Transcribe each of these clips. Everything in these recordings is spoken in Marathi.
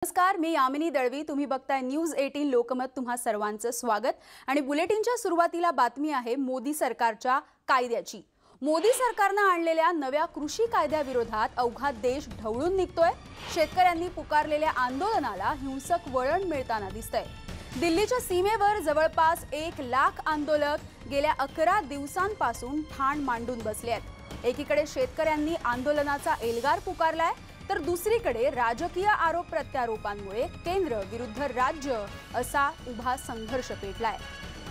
नमस्कार, मी यामिनी दळवी. तुम्ही बघताय न्यूज 18 लोकमत. तुम्हा सर्वांचं स्वागत. आणि बुलेटिनच्या सुरुवातीला बातमी आहे मोदी सरकारच्या कायद्याची. मोदी सरकारने आणलेल्या नव्या कृषी कायद्याविरोधात अवघा देश ढवळून निघतोय. शेतकऱ्यांनी पुकारलेल्या आंदोलनाला हिंसक वळण मिळताना दिसतंय. दिल्लीच्या सीमेवर जवळपास 1 लाख आंदोलक गेल्या 11 दिवसांपासून ठाण मांडून बसले आहेत. एकीकडे शेतकऱ्यांनी आंदोलनाचा एल्गार पुकारलाय, तर दुसरीकडे राजकीय आरोप प्रत्यारोपांमुळे केंद्र विरुद्ध राज्य असा उभा संघर्ष पेटलाय.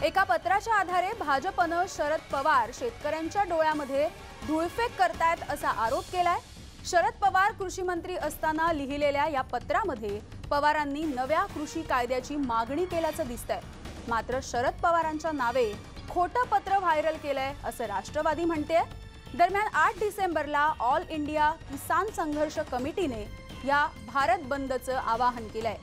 एका पत्राच्या आधारे भाजपने शरद पवार शेतकऱ्यांच्या डोळ्यामध्ये धूळफेक करतायत असा आरोप केलाय. शरद पवार कृषी मंत्री असताना लिहिलेल्या या पत्रामध्ये पवारांनी नव्या कृषी कायद्याची मागणी केल्याचं दिसतंय. मात्र शरद पवारांच्या नावे खोटं पत्र व्हायरल केलंय असं राष्ट्रवादी म्हणते. दरम्यान 8 डिसेंबरला ऑल इंडिया किसान संघर्ष कमिटीने या भारत बंदचं आवाहन केलंय.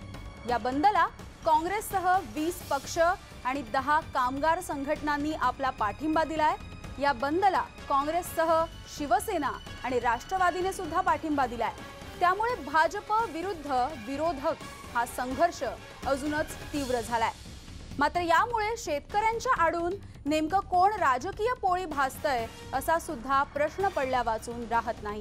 या बंदला काँग्रेससह 20 पक्ष आणि 10 कामगार संघटनांनी आपला पाठिंबा दिलाय. या बंदला काँग्रेससह शिवसेना आणि राष्ट्रवादीने सुद्धा पाठिंबा दिलाय. त्यामुळे भाजप विरुद्ध विरोधक हा संघर्ष अजूनच तीव्र झालाय. मात्र यामुळे शेतकऱ्यांच्या आडून नेमकं कोण राजकीय पोळी भासतंय असा सुद्धा प्रश्न पडल्या वाचून राहत नाही.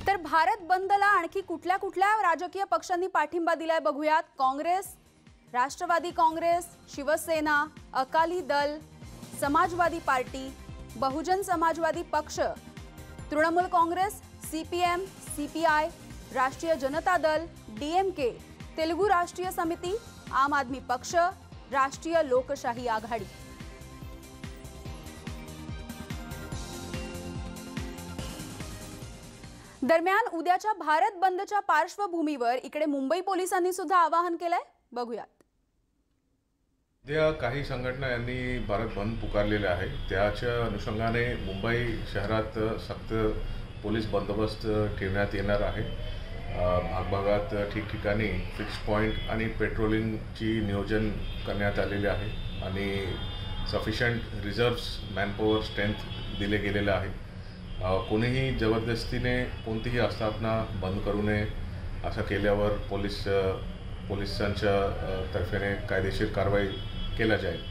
तर भारत बंदला आणखी कुठल्या कुठल्या राजकीय पक्षांनी पाठिंबा दिलाय बघूयात. काँग्रेस, राष्ट्रवादी काँग्रेस, शिवसेना, अकाली दल, समाजवादी पार्टी, बहुजन समाजवादी पक्ष, तृणमूल काँग्रेस, सीपीएम, सीपीआय, राष्ट्रीय जनता दल, डीएमके, तेलुगू राष्ट्रीय समिती, आम आदमी पक्ष, राष्ट्रीय लोकशाही आघाडी. दरम्यान उद्याच्या भारत बंदच्या पार्श्वभूमीवर इकडे मुंबई पोलिसांनी सुद्धा आवाहन केलंय. बघूयात. उद्या काही संघटना यांनी भारत बंद पुकारलेले आहे. त्याच्या अनुषंगाने मुंबई शहरात सक्त पोलीस बंदोबस्त ठेवण्यात येणार आहे. भागाभागात ठिकठिकाणी फिक्स पॉईंट आणि पेट्रोलिंगची नियोजन करण्यात आलेले आहे आणि सफिशियंट रिझर्व्स मॅनपॉवर स्ट्रेंथ दिले गेलेले आहे. कोणीही जबरदस्तीने कोणतीही आस्थापना बंद करू नये. असं केल्यावर पोलिसांच्या तर्फेने कायदेशीर कारवाई केली जाईल.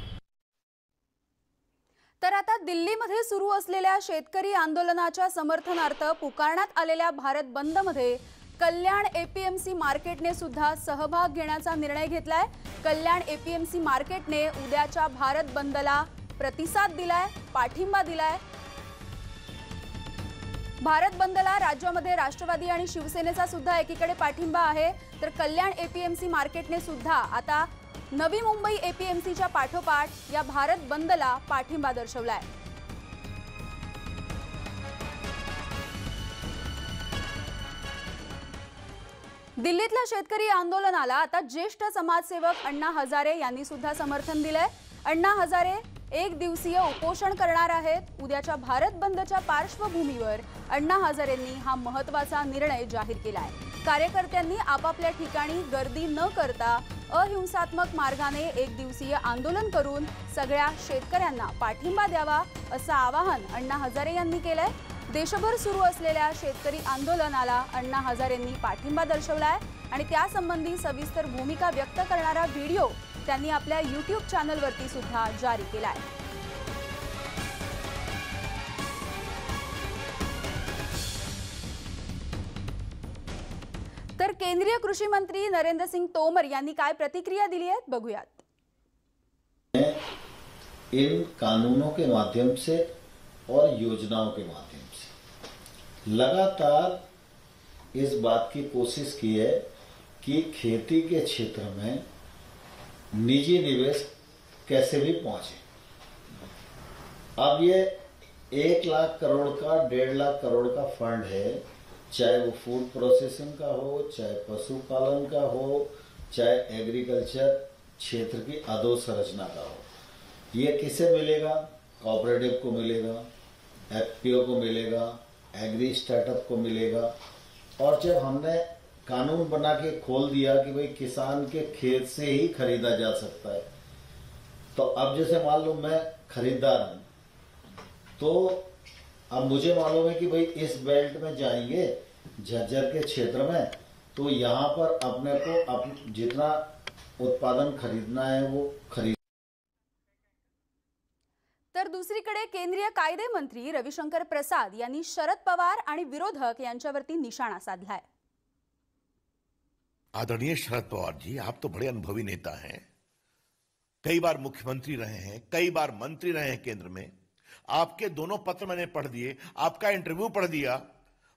तर आता दिल्लीमध्ये सुरू असलेल्या शेतकरी आंदोलनाच्या समर्थनार्थ पुकारण्यात आलेल्या भारत बंदमध्ये कल्याण एपीएमसी मार्केटने सुद्धा सहभाग घेण्याचा निर्णय घेतलाय. कल्याण एपीएमसी मार्केटने उद्याच्या भारत बंदला प्रतिसाद दिलाय, पाठिंबा दिलाय. भारत बंदला राज्यामध्ये राष्ट्रवादी आणि शिवसेनेचा सुद्धा एकीकडे पाठिंबा आहे, तर कल्याण एपीएमसी मार्केटने सुद्धा आता नवी मुंबई एपीएमसीच्या पाठोपाठ या भारत बंदला पाठिंबा दर्शवलाय. दिल्लीतल्या शेतकरी आंदोलनाला आता ज्येष्ठ समाजसेवक अण्णा हजारे यांनी सुद्धा समर्थन दिलंय. अण्णा हजारे 1 दिवसीय उपोषण करणार आहेत. उद्याच्या भारत बंदच्या पार्श्वभूमीवर अण्णा हजारेंनी हा महत्त्वाचा निर्णय जाहीर केलाय. कार्यकर्त्यांनी आपापल्या ठिकाणी गर्दी न करता अहिंसात्मक मार्गाने 1 दिवसीय आंदोलन करून सगळ्या शेतकऱ्यांना पाठिंबा द्यावा असं आवाहन अण्णा हजारे यांनी केलंय. देशभर सुरू असलेल्या शेतकरी आंदोलनाला अण्णा हजारेंनी पाठिंबा दर्शवलाय आणि त्यासंबंधी सविस्तर भूमिका व्यक्त करणारा व्हिडिओ त्यांनी आपल्या YouTube चॅनलवरती सुद्धा जारी केलाय. तर केंद्रीय कृषी मंत्री नरेंद्र सिंह तोमर यांनी काय प्रतिक्रिया दिली आहे बघूयात. इन कानूनों के माध्यम से और योजनाओं के माध्यम से लगातार इस बात की कोशिश की है कि खेती के क्षेत्र में निजी निवेश कैसे भी पहुंचे. अब ये 1 लाख करोड़ का 1.5 लाख करोड़ का फंड है, चाहे वो फूड प्रोसेसिंग का हो, चाहे पशुपालन का हो, चाहे एग्रीकल्चर क्षेत्र की अधोसंरचना का हो. ये किसे मिलेगा? कोऑपरेटिव को मिलेगा, एफपीओ को मिलेगा, एग्री स्टार्टअप को मिलेगा. और जब हमने कानून बना के खोल दिया कि भाई किसान के खेत से ही खरीदा जा सकता है, तो अब जैसे मान लो मैं खरीदार हूं तो अब मुझे मालूम है कि भाई इस बेल्ट में जाएंगे झज्जर के क्षेत्र में, तो यहाँ पर अपने को जितना उत्पादन खरीदना है वो खरीद। तर दुसरीकडे केंद्रीय कायदे मंत्री रविशंकर प्रसाद यांनी शरद पवार आणि विरोधक यांच्यावरती निशाणा साधलाय। आदरणीय शरद पवार जी, आप तो बड़े अनुभवी नेता हैं, कई बार मुख्यमंत्री रहे हैं, कई बार मंत्री रहे हैं केंद्र में। आपके दोनों पत्र मैंने पढ़ दिए, आपका इंटरव्यू पढ़ दिया।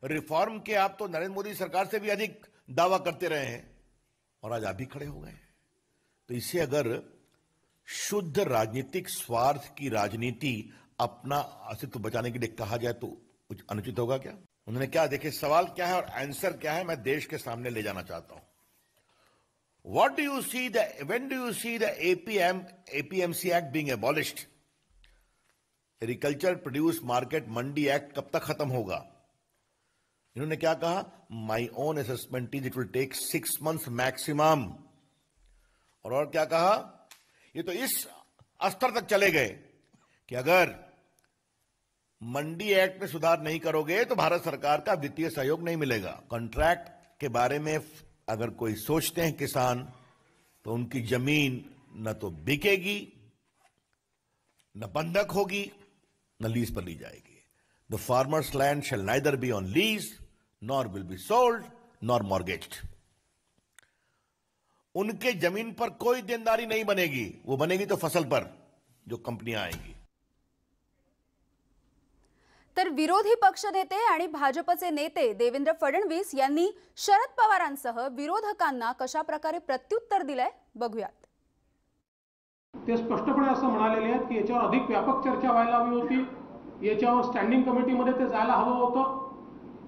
रिफॉर्म के आप तो नरेंद्र मोदी सरकार से भी अधिक दावा करते रहे हैं और आज आप भी खड़े हो गए। तो इसे अगर शुद्ध राजनीतिक स्वार्थ की राजनीति अपना अस्तित्व बचाने के लिए कहा जाए तो कुछ अनुचित होगा क्या? उन्होंने क्या, देखिए सवाल क्या है और आंसर क्या है, मैं देश के सामने ले जाना चाहता हूं। When do you see the APMC Act being abolished? Agriculture produce market मंडी एक्ट कब तक खत्म होगा? इन्होंने क्या कहा, my own assessment is it will take 6 months maximum. और क्या कहा, ये तो इस स्तर तक चले गए कि अगर मंडी एक्ट में सुधार नहीं करोगे तो भारत सरकार का वित्तीय सहयोग नहीं मिलेगा। कॉन्ट्रैक्ट के बारे में अगर कोई सोचते हैं किसान, तो उनकी जमीन न तो बिकेगी, न बंधक होगी, न लीज पर ली जाएगी। The farmers land shall neither be on lease nor will be sold nor mortgaged. उनके जमीन पर कोई देनदारी नहीं बनेगी, वो बनेगी तो फसल पर जो कंपनियां आएंगी। तर विरोधी पक्षनेते आणि भाजपचे नेते देवेंद्र फडणवीस यांनी शरद पवारांसह विरोधकांना कशा प्रकारे प्रत्युत्तर दिलंय बघूयात। ते स्पष्टपणे असं म्हणालेले आहेत की याच्यावर अधिक व्यापक चर्चा व्हायला हवी होती, याच्यावर स्टँडिंग कमिटीमध्ये ते जायला हवं होतं।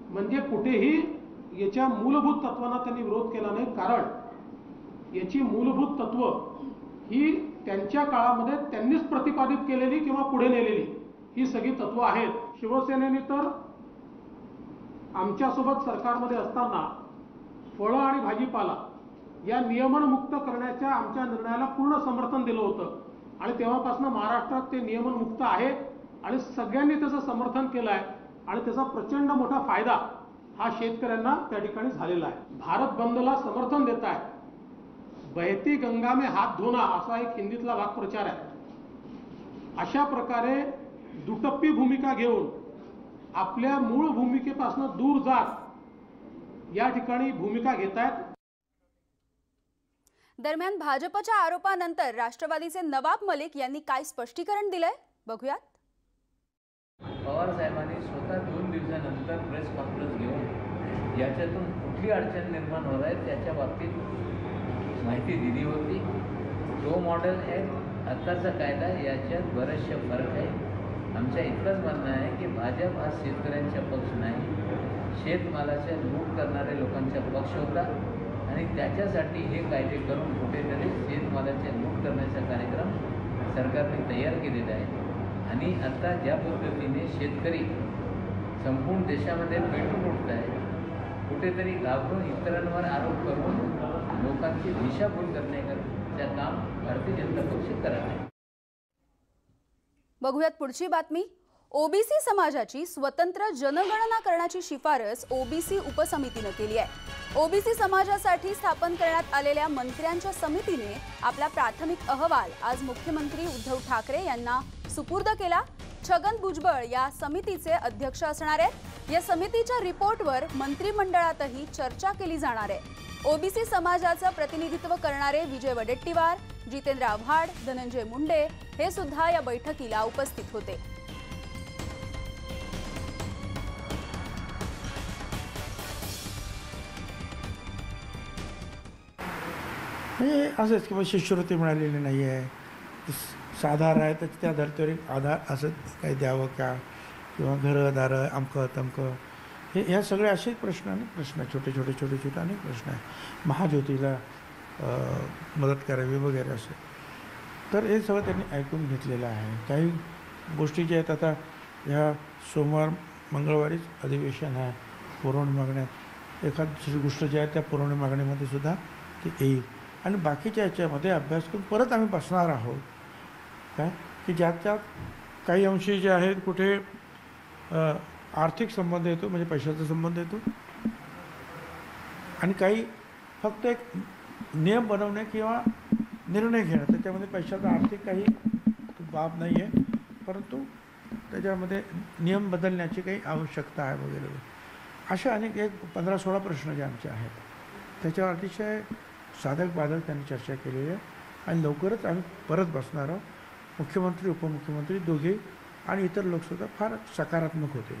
म्हणजे कुठेही याच्या मूलभूत तत्वांना त्यांनी विरोध केला नाही, कारण याची मूलभूत तत्व ही त्यांच्या काळामध्ये त्यांनीच प्रतिपादित केलेली किंवा पुढे नेलेली ही सगळी तत्व आहेत। शिवसेनेने तर आमच्यासोबत सरकारमध्ये असताना फळं आणि भाजीपाला या नियमनमुक्त करण्याच्या आमच्या निर्णयाला पूर्ण समर्थन दिलं होतं आणि तेव्हापासून महाराष्ट्रात ते नियमनमुक्त आहे आणि सगळ्यांनी त्याचं समर्थन केलं आहे आणि त्याचा प्रचंड मोठा फायदा हा शेतकऱ्यांना त्या ठिकाणी झालेला आहे। भारत बंदला समर्थन देत आहे, बहती गंगा में हाथ धोना असा एक हिंदीतला वाक्प्रचार आहे। अशा प्रकारे दुटप्पी भूमिका घेऊन आपल्या मूळ भूमिकेपासून दूर जात या ठिकाणी भूमिका घेत आहेत। दरम्यान भाजपच्या आरोपानंतर राष्ट्रवादीचे नवाब मलिक यांनी काय स्पष्टीकरण दिलंय बघूयात। पवार साहेबांनी स्वतः 2 दिवसानंतर प्रेस कॉन्फरन्स घेऊन याच्यातून कुठली अडचण निर्माण होत आहे त्याच्या बाबतीत माहिती दिली होती। तो मॉडेल आहे, आत्ताचा कायदा याच्यात बरेचसे फरक आहे। आमच्या इतकंच म्हणणं आहे की भाजप हा शेतकऱ्यांचा पक्ष नाही, शेतमालाच्या लूट करणाऱ्या लोकांचा पक्ष होता आणि त्याच्यासाठी हे कायदे करून कुठेतरी शेतमालाच्या लूट करण्याचा कार्यक्रम सरकारने तयार केलेला आहे। आणि आता ज्या पद्धतीने शेतकरी संपूर्ण देशामध्ये पेटून उठत आहे, कुठेतरी घाबरून इतरांवर आरोप करून लोकांची दिशाभूल करण्याचं काम भारतीय जनता पक्ष करत आहे। बघूयात पुढची बातमी। ओबीसी समाजाची स्वतंत्र जनगणना करण्याची शिफारस ओबीसी उपसमितीने केली आहे। ओबीसी समाजासाठी स्थापन करण्यात आलेल्या मंत्र्यांच्या समितीने आपला प्राथमिक अहवाल आज मुख्यमंत्री उद्धव ठाकरे यांना सुपूर्द केला। छगन भुजबळ या समितीचे अध्यक्ष असणार आहेत। या समितीच्या रिपोर्टवर मंत्रिमंडळातही चर्चा केली जाणार आहे। ओबीसी समाजाचं प्रतिनिधित्व करणारे विजय वडेट्टीवार, जितेंद्र आव्हाड, धनंजय मुंडे हे सुद्धा या बैठकीला उपस्थित होते। असंच किंवा शिष्यवृत्ती मिळालेली नाही आहे, साधार आहे तर त्या धर्तीवर एक आधार असं काही द्यावं का, किंवा घरं दारं अमकं तमकं हे ह्या सगळे असे प्रश्न छोटे छोटे अनेक प्रश्न आहे। महाज्योतीला मदत करावी वगैरे असं, तर हे सगळं त्यांनी ऐकून घेतलेलं आहे। काही गोष्टी ज्या आहेत, आता ह्या सोमवार मंगळवारीच अधिवेशन आहे पुरवणी मागण्यात, एखादी गोष्ट जी आहे त्या पुरवणी मागणीमध्ये सुद्धा ती येईल आणि बाकीच्या याच्यामध्ये अभ्यास करून परत आम्ही बसणार आहोत काय की ज्यात काही अंशी जे आहेत कुठे आर्थिक संबंध येतो, म्हणजे पैशाचा संबंध येतो, आणि काही फक्त एक नियम बनवणे किंवा निर्णय घेणं, त्याच्यामध्ये पैशाचा आर्थिक काही बाब नाही आहे, परंतु त्याच्यामध्ये नियम बदलण्याची काही आवश्यकता आहे वगैरे. असे अनेक 15-16 प्रश्न जे आमचे आहेत त्याच्यावर अतिशय साधक बाधक त्यांनी चर्चा केलेली आहे. आणि लवकरच आम्ही परत बसणार आहोत. मुख्यमंत्री, उपमुख्यमंत्री दोघे आणि इतर लोकसुद्धा फार सकारात्मक होते.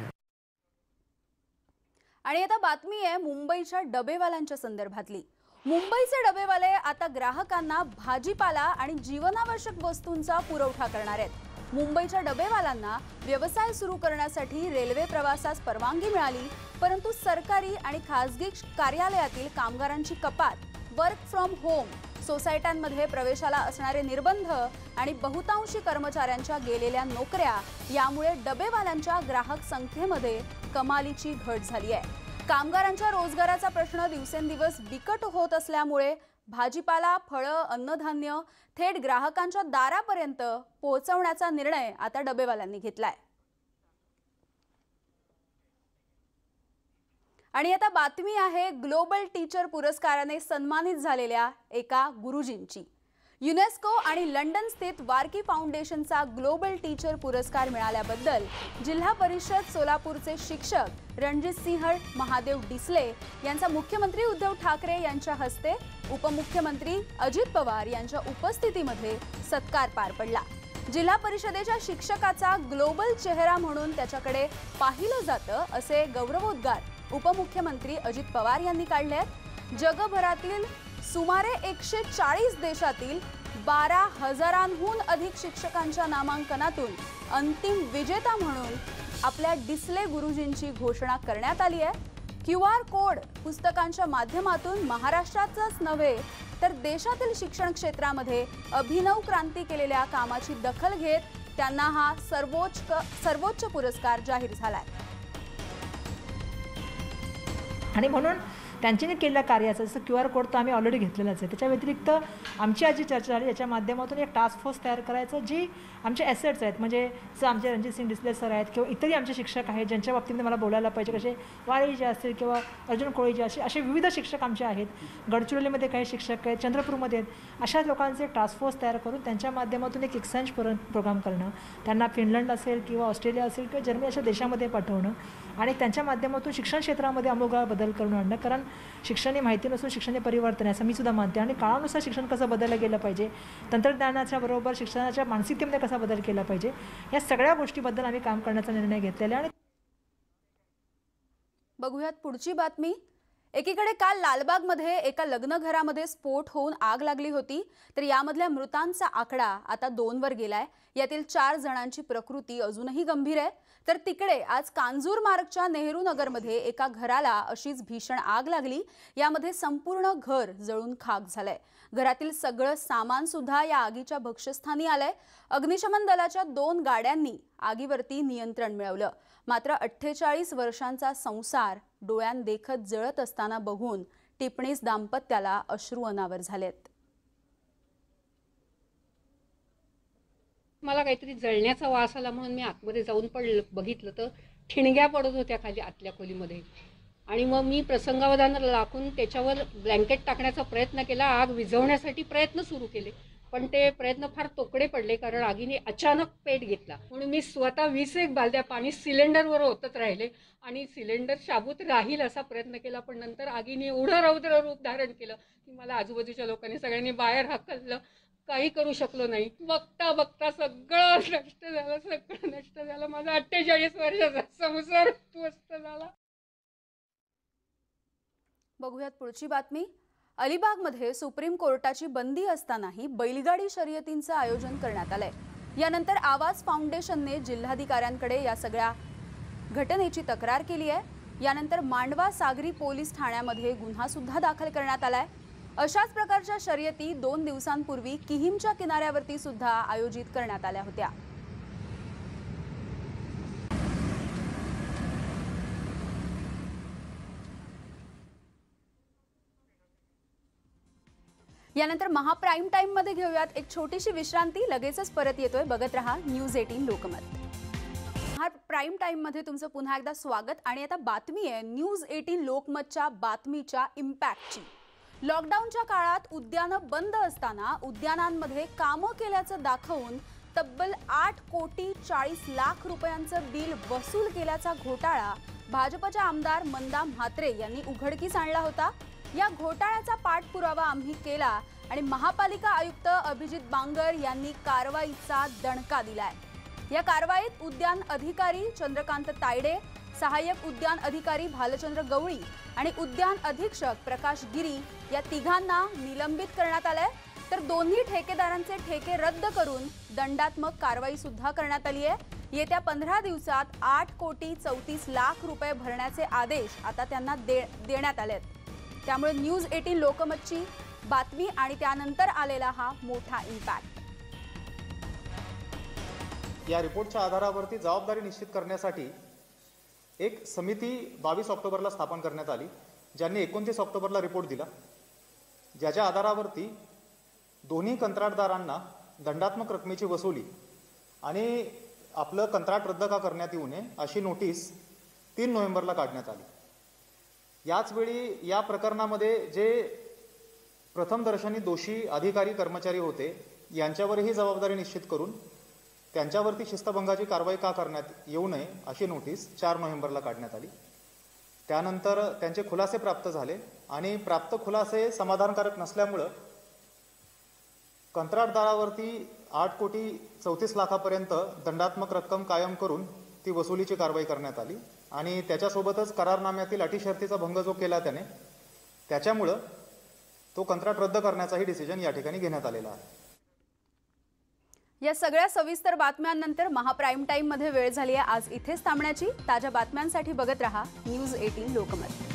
आणि आता बातमी आहे मुंबईच्या डबेवाल्यांच्या संदर्भातली. मुंबईचे डबेवाले आता ग्राहकांना भाजीपाला आणि जीवनावश्यक वस्तूंचा पुरवठा करणार आहेत. मुंबईच्या डबेवाल्यांना व्यवसाय सुरू करण्यासाठी रेल्वे प्रवासास परवानगी मिळाली, परंतु सरकारी आणि खासगी कार्यालयातील कामगारांची कपात, वर्क फ्रॉम होम, सोसायट्यांमध्ये प्रवेशाला असणारे निर्बंध आणि बहुतांशी कर्मचाऱ्यांच्या गेलेल्या नोकऱ्या यामुळे डबेवाल्यांच्या ग्राहक संख्येमध्ये कमालीची घट झाली आहे. कामगारांच्या रोजगाराचा प्रश्न दिवसेंदिवस बिकट होत असल्यामुळे भाजीपाला, फळं, अन्नधान्य थेट ग्राहकांच्या दारापर्यंत पोहोचवण्याचा निर्णय आता डबेवाल्यांनी घेतलाय. आणि आता बातमी आहे ग्लोबल टीचर पुरस्काराने सन्मानित झालेल्या एका गुरुजींची. युनेस्को आणि लंडन स्थित वारकी फाउंडेशनचा ग्लोबल टीचर पुरस्कार मिळाल्याबद्दल जिल्हा परिषद सोलापूरचे शिक्षक रणजितसिंह महादेव डिसले यांचा मुख्यमंत्री उद्धव ठाकरे यांच्या हस्ते उपमुख्यमंत्री अजित पवार यांच्या उपस्थितीमध्ये सत्कार पार पडला. जिल्हा परिषदेच्या शिक्षकाचा ग्लोबल चेहरा म्हणून त्याच्याकडे पाहिलं जातं असे गौरवोद्गार उपमुख्यमंत्री अजित पवार यांनी काढले आहेत. जगभरातील सुमारे 140 देशातील 12,000हून अधिक शिक्षकांच्या नामांकनातून अंतिम विजेता म्हणून आपल्या डिसले गुरुजींची घोषणा करण्यात आली आहे. QR कोड पुस्तकांच्या माध्यमातून महाराष्ट्राचाच नव्हे तर देशातील शिक्षण क्षेत्रामध्ये अभिनव क्रांती केलेल्या कामाची दखल घेत त्यांना हा सर्वोच्च पुरस्कार जाहीर झालाय. आणि म्हणून त्यांच्याने केलेल्या कार्याचं जसं QR कोड तर आम्ही ऑलरेडी घेतलेलाच आहे. त्याच्या व्यतिरिक्त आमची आज जी चर्चा झाली याच्या माध्यमातून एक टास्क फोर्स तयार करायचं जी आमचे ॲसेट्स आहेत, म्हणजे जसं आमचे रणजितसिंह डिसले सर आहेत किंवा इतरही आमचे शिक्षक आहेत ज्यांच्या बाबतीमध्ये मला बोलायला पाहिजे, कसे वारी जे असतील किंवा अर्जुन कोळी जे असे विविध शिक्षक आमचे आहेत. गडचिरोलीमध्ये काही शिक्षक आहेत, चंद्रपूरमध्ये आहेत. अशा लोकांचे टास्क फोर्स तयार करून त्यांच्या माध्यमातून एक एक्सचेंज प्रोग्राम करणं, त्यांना फिनलंड असेल किंवा ऑस्ट्रेलिया असेल किंवा जर्मनी अशा देशामध्ये पाठवणं आणि त्यांच्या माध्यमातून शिक्षण क्षेत्रामध्ये आमूलाग्र बदल करून आणणं. कारण शिक्षण ही माहिती नसून शिक्षण हे परिवर्तन आहे असं मी सुद्धा मानते. आणि काळानुसार शिक्षण कसं बदललं गेलं पाहिजे, तंत्रज्ञानाच्या बरोबर शिक्षणाच्या मानसिकतेमध्ये कसा बदल केला पाहिजे, या सगळ्या गोष्टीबद्दल आम्ही काम करण्याचा निर्णय घेतलेला आहे. बघूयात पुढची बातमी. एकीकडे काल लालबागमध्ये एका लग्न घरामध्ये स्फोट होऊन आग लागली होती, तर यामधल्या मृतांचा आकडा आता 2वर गेलाय. यातील 4 जणांची प्रकृती अजूनही गंभीर आहे. तर तिकडे आज कांजूर मार्गच्या नेहरू नगरमध्ये एका घराला अशीच भीषण आग लागली. यामध्ये संपूर्ण घर जळून खाक झालंय. घरातील सगळं सामान सुद्धा या आगीच्या भक्ष्यस्थानी आलंय. अग्निशमन दलाच्या 2 गाड्यांनी आगीवरती नियंत्रण मिळवलं. मात्र 48 वर्षांचा संसार डोळ्यांदेखत जळत असताना बघून टिपणीस दाम्पत्याला अश्रू अनावर झालेत. मला काहीतरी जळण्याचा वास आला म्हणून मी आतमध्ये जाऊन बघितलं तर ठिणग्या पडत होत्या खाली आतल्या खोलीमध्ये. आणि मग मी प्रसंगावधान राखून त्याच्यावर ब्लँकेट टाकण्याचा प्रयत्न केला, आग विझवण्यासाठी प्रयत्न सुरू केले, पण ते प्रयत्न फार तोकडे पडले कारण आगीने अचानक पेट घेतला. म्हणून मी स्वतः 20 बालद्या पाणी सिलेंडरवर ओतत राहिले आणि सिलेंडर शाबूत राहील असा प्रयत्न केला. पण नंतर आगीने एवढं रौद्र रूप धारण केलं की मला आजूबाजूच्या लोकांनी सगळ्यांनी बाहेर हाकललं. काही करू शकलो नाही. बघता बघता सगळं नष्ट झालं. माझा 48 वर्षाचा संसार उद्ध्वस्त झाला. बघूयात पुढची बातमी. अलिबागमध्ये सुप्रीम कोर्टाची बंदी असतानाही बैलगाडी शर्यतींचं आयोजन करण्यात आलंय. यानंतर आवाज फाउंडेशनने जिल्हाधिकाऱ्यांकडे या सगळ्या घटनेची तक्रार केली आहे. यानंतर मांडवा सागरी पोलीस ठाण्यामध्ये गुन्हा सुद्धा दाखल करण्यात आलाय. अशाच प्रकारच्या शर्यती 2 दिवसांपूर्वी किहीमच्या किनाऱ्यावरती सुद्धा आयोजित करण्यात आल्या होत्या. यानंतर महाप्राईम टाइम मध्ये घेऊयात एक छोटीशी विश्रांती. लगेचच परत येतोय. बघत रहा न्यूज 18 लोकमत. प्राईम टाईममध्ये तुमचं पुन्हा एकदा स्वागत. आणि आता बातमी आहे न्यूज 18 लोकमतच्या बातमीच्या इम्पॅक्टची. लॉकडाऊनच्या काळात उद्यानं बंद असताना उद्यानांमध्ये कामं केल्याचं दाखवून तब्बल 8,40,00,000 रुपयांचं बिल वसूल केल्याचा घोटाळा भाजपच्या आमदार मंदा म्हात्रे यांनी उघडकीस आणला होता. या घोटाळ्याचा पाठपुरावा आम्ही केला आणि महापालिका आयुक्त अभिजित बांगर यांनी कारवाईचा दणका दिलाय. या कारवाईत उद्यान अधिकारी चंद्रकांत तायडे, सहाय्यक उद्यान अधिकारी भालचंद्र गवळी आणि उद्यान अधीक्षक प्रकाश गिरी या तिघांना निलंबित करण्यात आलंय. तर दोन्ही ठेकेदारांचे ठेके रद्द करून दंडात्मक कारवाई सुद्धा करण्यात आली आहे. येत्या 15 दिवसात 8,34,00,000 रुपये भरण्याचे आदेश आता त्यांना देण्यात आले आहेत. त्यामुळे न्यूज 18 लोकमतची बातमी आणि त्यानंतर आलेला हा मोठा इम्पॅक्ट. या रिपोर्टच्या आधारावरती जबाबदारी निश्चित करण्यासाठी एक समिती 22 ऑक्टोबरला स्थापन करण्यात आली, ज्यांनी 29 ऑक्टोबरला रिपोर्ट दिला, ज्याच्या आधारावरती दोन्ही कंत्राटदारांना दंडात्मक रकमेची वसुली आणि आपलं कंत्राट रद्द का करण्यात येऊ नये अशी नोटीस 3 नोव्हेंबरला काढण्यात आली. याचवेळी या प्रकरणामध्ये जे प्रथमदर्शनी दोषी अधिकारी कर्मचारी होते यांच्यावरही जबाबदारी निश्चित करून त्यांच्यावरती शिस्तभंगाची कारवाई का करण्यात येऊ नये अशी नोटीस 4 नोव्हेंबरला काढण्यात आली. त्यानंतर त्यांचे खुलासे प्राप्त झाले आणि प्राप्त खुलासे समाधानकारक नसल्यामुळं कंत्राटदारावरती 8,34,00,000पर्यंत दंडात्मक रक्कम कायम करून ती वसुलीची कारवाई करण्यात आली आणि त्याच्यासोबतच करारनाम्यातील अटी शर्तीचा भंग जो केला त्याने, त्याच्यामुळं तो कंत्राट रद्द करण्याचाही डिसिजन या ठिकाणी घेण्यात आलेला आहे. या सगळ्या सविस्तर बातम्यांनंतर महाप्राईम टाईम मध्ये वेळ झाली आहे आज इथेच थांबण्याची. ताज्या बातम्यांसाठी बघत रहा न्यूज 18 लोकमत.